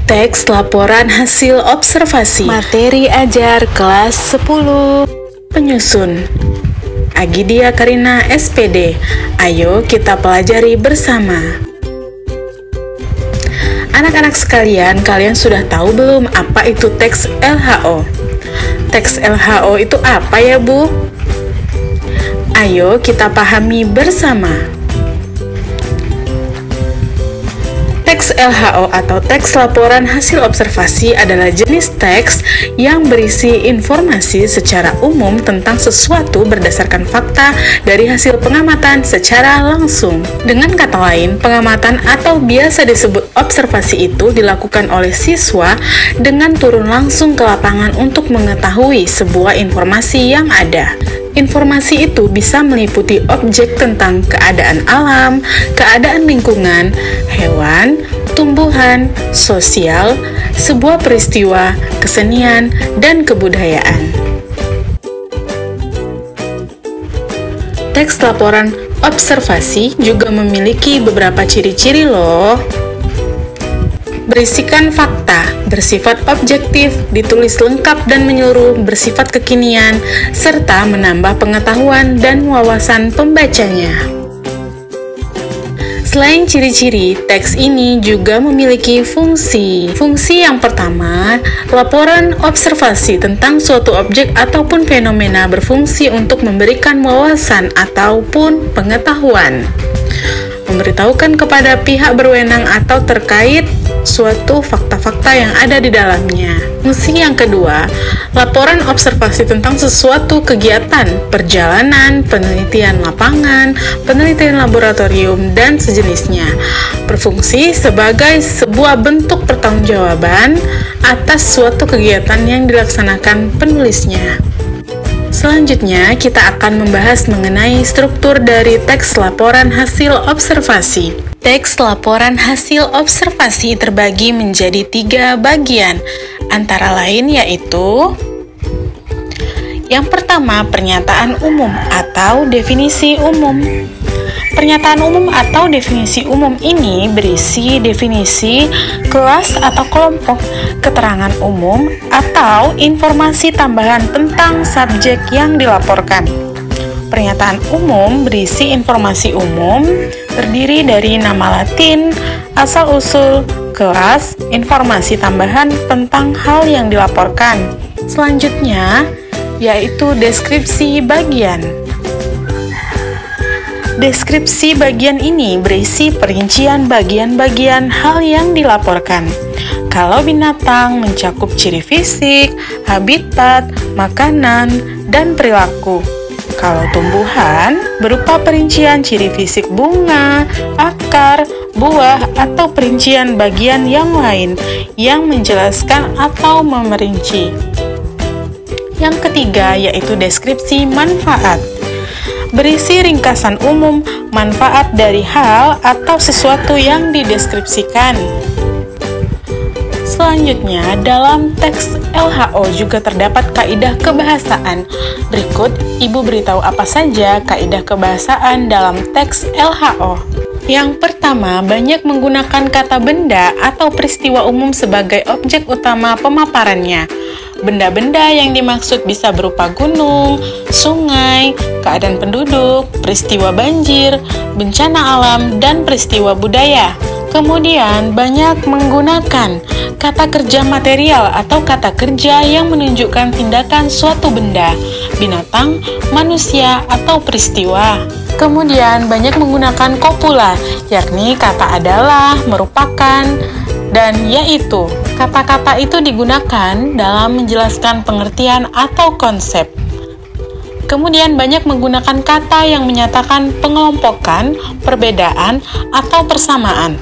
Teks laporan hasil observasi. Materi ajar kelas 10. Penyusun Agidia Karina SPD. Ayo kita pelajari bersama. Anak-anak sekalian, kalian sudah tahu belum apa itu teks LHO? Teks LHO itu apa ya, Bu? Ayo kita pahami bersama. Teks LHO atau teks laporan hasil observasi adalah jenis teks yang berisi informasi secara umum tentang sesuatu berdasarkan fakta dari hasil pengamatan secara langsung. Dengan kata lain, pengamatan atau biasa disebut observasi itu dilakukan oleh siswa dengan turun langsung ke lapangan untuk mengetahui sebuah informasi yang ada. Informasi itu bisa meliputi objek tentang keadaan alam, keadaan lingkungan, hewan, tumbuhan, sosial, sebuah peristiwa, kesenian, dan kebudayaan. Teks laporan observasi juga memiliki beberapa ciri-ciri loh. Berisikan fakta, bersifat objektif, ditulis lengkap dan menyeluruh, bersifat kekinian, serta menambah pengetahuan dan wawasan pembacanya. Selain ciri-ciri, teks ini juga memiliki fungsi. Fungsi yang pertama, laporan observasi tentang suatu objek ataupun fenomena berfungsi untuk memberikan wawasan ataupun pengetahuan. Memberitahukan kepada pihak berwenang atau terkait suatu fakta-fakta yang ada di dalamnya. Fungsi yang kedua, laporan observasi tentang sesuatu kegiatan, perjalanan, penelitian lapangan, penelitian laboratorium, dan sejenisnya. Berfungsi sebagai sebuah bentuk pertanggungjawaban atas suatu kegiatan yang dilaksanakan penulisnya. Selanjutnya, kita akan membahas mengenai struktur dari teks laporan hasil observasi. Teks laporan hasil observasi terbagi menjadi 3 bagian, antara lain yaitu: yang pertama, pernyataan umum atau definisi umum. Pernyataan umum atau definisi umum ini berisi definisi kelas atau kelompok, keterangan umum, atau informasi tambahan tentang subjek yang dilaporkan. Pernyataan umum berisi informasi umum, terdiri dari nama Latin, asal-usul, kelas, informasi tambahan tentang hal yang dilaporkan. Selanjutnya, yaitu deskripsi bagian. Deskripsi bagian ini berisi perincian bagian-bagian hal yang dilaporkan. Kalau binatang mencakup ciri fisik, habitat, makanan, dan perilaku. Kalau tumbuhan berupa perincian ciri fisik bunga, akar, buah, atau perincian bagian yang lain yang menjelaskan atau memerinci. Yang ketiga yaitu deskripsi manfaat. Berisi ringkasan umum manfaat dari hal atau sesuatu yang dideskripsikan. Selanjutnya, dalam teks LHO juga terdapat kaidah kebahasaan. Berikut, Ibu beritahu apa saja kaidah kebahasaan dalam teks LHO. Yang pertama, banyak menggunakan kata benda atau peristiwa umum sebagai objek utama pemaparannya. Benda-benda yang dimaksud bisa berupa gunung, sungai, keadaan penduduk, peristiwa banjir, bencana alam, dan peristiwa budaya. Kemudian, banyak menggunakan kata kerja material atau kata kerja yang menunjukkan tindakan suatu benda, binatang, manusia, atau peristiwa. Kemudian, banyak menggunakan kopula, yakni kata adalah, merupakan, dan yaitu. Kata-kata itu digunakan dalam menjelaskan pengertian atau konsep. Kemudian banyak menggunakan kata yang menyatakan pengelompokan, perbedaan, atau persamaan.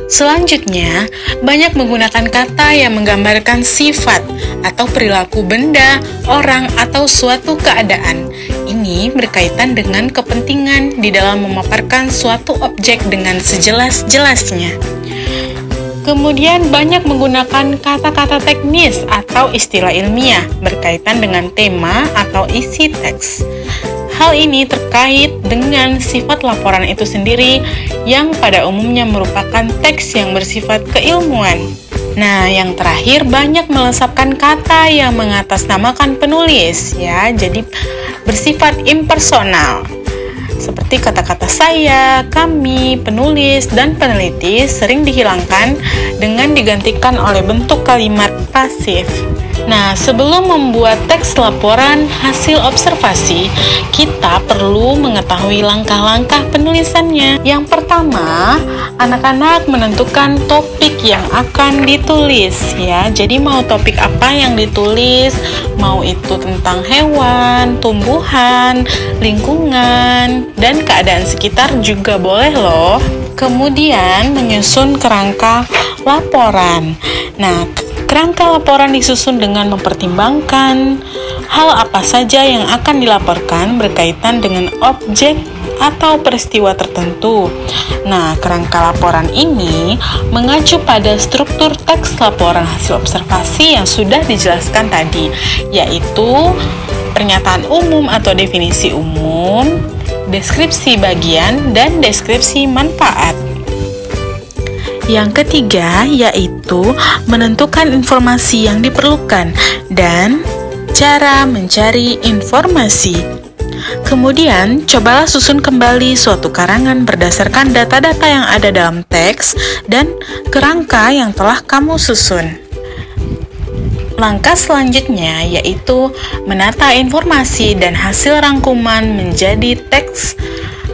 Selanjutnya, banyak menggunakan kata yang menggambarkan sifat atau perilaku benda, orang, atau suatu keadaan. Ini berkaitan dengan kepentingan di dalam memaparkan suatu objek dengan sejelas-jelasnya. Kemudian banyak menggunakan kata-kata teknis atau istilah ilmiah berkaitan dengan tema atau isi teks. Hal ini terkait dengan sifat laporan itu sendiri yang pada umumnya merupakan teks yang bersifat keilmuan. Nah, yang terakhir banyak melesapkan kata yang mengatasnamakan penulis ya, jadi bersifat impersonal. Seperti kata-kata saya, kami, penulis, dan peneliti sering dihilangkan dengan digantikan oleh bentuk kalimat pasif. Nah, sebelum membuat teks laporan hasil observasi, kita perlu mengetahui langkah-langkah penulisannya. Yang pertama, anak-anak menentukan topik yang akan ditulis ya. Jadi mau topik apa yang ditulis, mau itu tentang hewan, tumbuhan, lingkungan, dan keadaan sekitar juga boleh loh. Kemudian menyusun kerangka laporan. Nah, kerangka laporan disusun dengan mempertimbangkan hal apa saja yang akan dilaporkan berkaitan dengan objek atau peristiwa tertentu. Nah, kerangka laporan ini mengacu pada struktur teks laporan hasil observasi yang sudah dijelaskan tadi, yaitu pernyataan umum atau definisi umum, deskripsi bagian, dan deskripsi manfaat. Yang ketiga yaitu menentukan informasi yang diperlukan dan cara mencari informasi. Kemudian, cobalah susun kembali suatu karangan berdasarkan data-data yang ada dalam teks dan kerangka yang telah kamu susun. Langkah selanjutnya yaitu menata informasi dan hasil rangkuman menjadi teks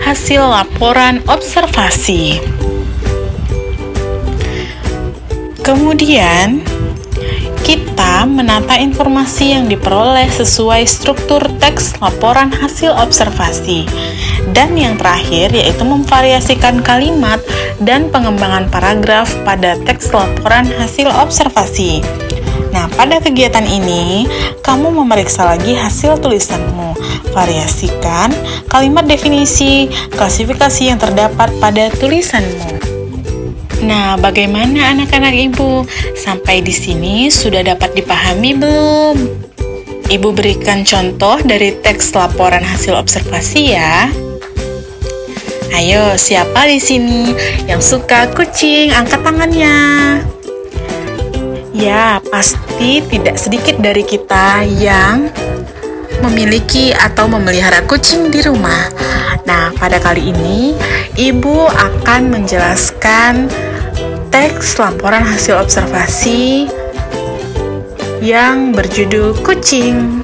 hasil laporan observasi. Kemudian, kita menata informasi yang diperoleh sesuai struktur teks laporan hasil observasi. Dan yang terakhir yaitu memvariasikan kalimat dan pengembangan paragraf pada teks laporan hasil observasi. Nah, pada kegiatan ini, kamu memeriksa lagi hasil tulisanmu. Variasikan kalimat definisi, klasifikasi yang terdapat pada tulisanmu. Nah, bagaimana anak-anak ibu? Sampai di sini sudah dapat dipahami belum? Ibu berikan contoh dari teks laporan hasil observasi ya. Ayo, siapa di sini yang suka kucing? Angkat tangannya. Ya, pasti tidak sedikit dari kita yang memiliki atau memelihara kucing di rumah. Nah, pada kali ini, Ibu akan menjelaskan teks laporan hasil observasi yang berjudul kucing.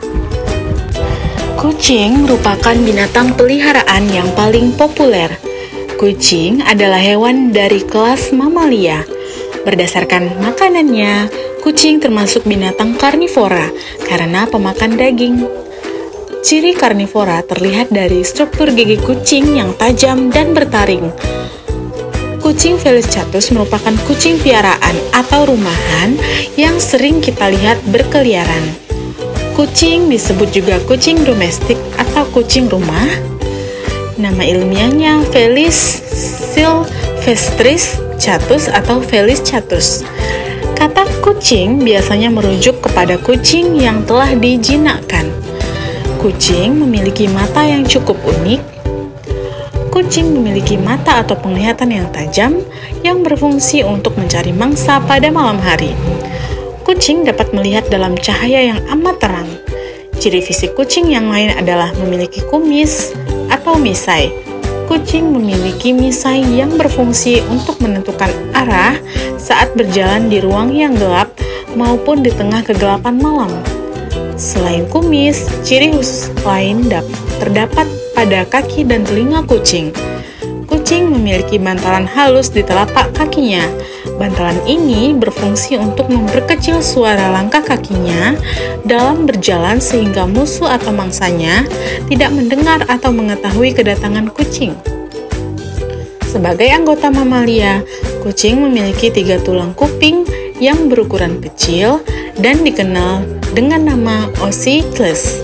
Kucing merupakan binatang peliharaan yang paling populer. Kucing adalah hewan dari kelas mamalia. Berdasarkan makanannya, kucing termasuk binatang karnivora karena pemakan daging. Ciri karnivora terlihat dari struktur gigi kucing yang tajam dan bertaring. Kucing Felis catus merupakan kucing piaraan atau rumahan yang sering kita lihat berkeliaran. Kucing disebut juga kucing domestik atau kucing rumah. Nama ilmiahnya Felis silvestris catus atau Felis catus. Kata kucing biasanya merujuk kepada kucing yang telah dijinakkan. Kucing memiliki mata yang cukup unik. Kucing memiliki mata atau penglihatan yang tajam yang berfungsi untuk mencari mangsa pada malam hari. Kucing dapat melihat dalam cahaya yang amat terang. Ciri fisik kucing yang lain adalah memiliki kumis atau misai. Kucing memiliki misai yang berfungsi untuk menentukan arah saat berjalan di ruang yang gelap maupun di tengah kegelapan malam. Selain kumis, ciri khusus lain terdapat pada kaki dan telinga kucing. Kucing memiliki bantalan halus di telapak kakinya. Bantalan ini berfungsi untuk memperkecil suara langkah kakinya dalam berjalan sehingga musuh atau mangsanya tidak mendengar atau mengetahui kedatangan kucing. Sebagai anggota mamalia, kucing memiliki 3 tulang kuping yang berukuran kecil dan dikenal dengan nama ossicles.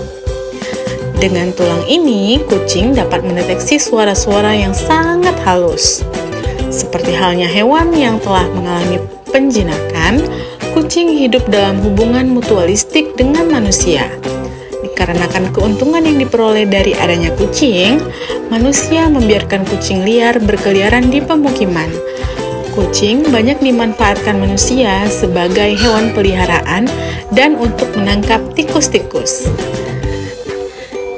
Dengan tulang ini, kucing dapat mendeteksi suara-suara yang sangat halus. Seperti halnya hewan yang telah mengalami penjinakan, kucing hidup dalam hubungan mutualistik dengan manusia. Dikarenakan keuntungan yang diperoleh dari adanya kucing, manusia membiarkan kucing liar berkeliaran di pemukiman. Kucing banyak dimanfaatkan manusia sebagai hewan peliharaan dan untuk menangkap tikus-tikus.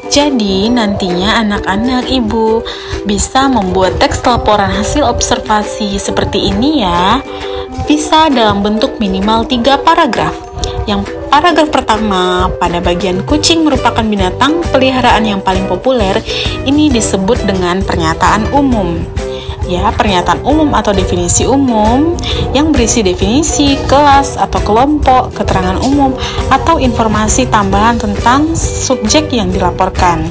Jadi, nantinya anak-anak ibu bisa membuat teks laporan hasil observasi seperti ini ya. Bisa dalam bentuk minimal 3 paragraf. Yang paragraf pertama, pada bagian kucing merupakan binatang peliharaan yang paling populer, ini disebut dengan pernyataan umum. Ya, pernyataan umum atau definisi umum yang berisi definisi, kelas atau kelompok, keterangan umum, atau informasi tambahan tentang subjek yang dilaporkan.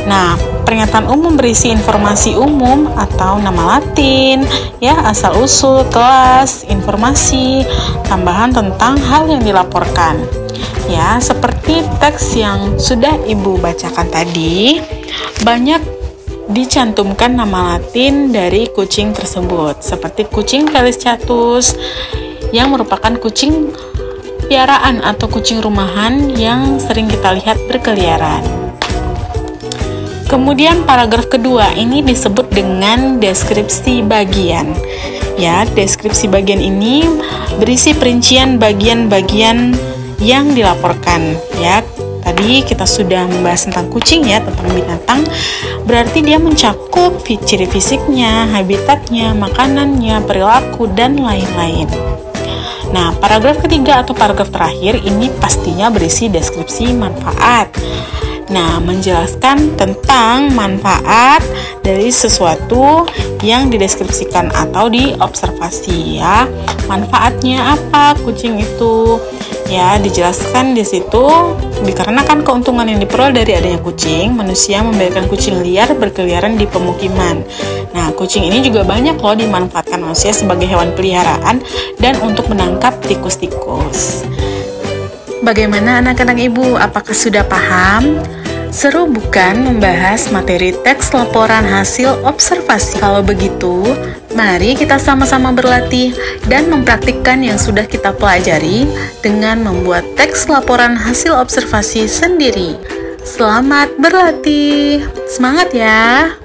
Nah, pernyataan umum berisi informasi umum atau nama latin, ya, asal-usul, kelas, informasi tambahan tentang hal yang dilaporkan. Ya, seperti teks yang sudah Ibu bacakan tadi, banyak dicantumkan nama latin dari kucing tersebut, seperti kucing Felis catus yang merupakan kucing piaraan atau kucing rumahan yang sering kita lihat berkeliaran. Kemudian paragraf kedua ini disebut dengan deskripsi bagian. Ya, deskripsi bagian ini berisi perincian bagian-bagian yang dilaporkan. Ya, tadi kita sudah membahas tentang kucing ya, tentang binatang. Berarti dia mencakup ciri fisiknya, habitatnya, makanannya, perilaku, dan lain-lain. Nah, paragraf ketiga atau paragraf terakhir ini pastinya berisi deskripsi manfaat. Nah, menjelaskan tentang manfaat dari sesuatu yang dideskripsikan atau diobservasi ya. Manfaatnya apa kucing itu? Ya, dijelaskan di situ. Dikarenakan keuntungan yang diperoleh dari adanya kucing, manusia membiarkan kucing liar berkeliaran di pemukiman. Nah, kucing ini juga banyak loh dimanfaatkan manusia sebagai hewan peliharaan dan untuk menangkap tikus-tikus. Bagaimana anak-anak ibu? Apakah sudah paham? Seru bukan membahas materi teks laporan hasil observasi? Kalau begitu, mari kita sama-sama berlatih dan mempraktikkan yang sudah kita pelajari dengan membuat teks laporan hasil observasi sendiri. Selamat berlatih! Semangat ya!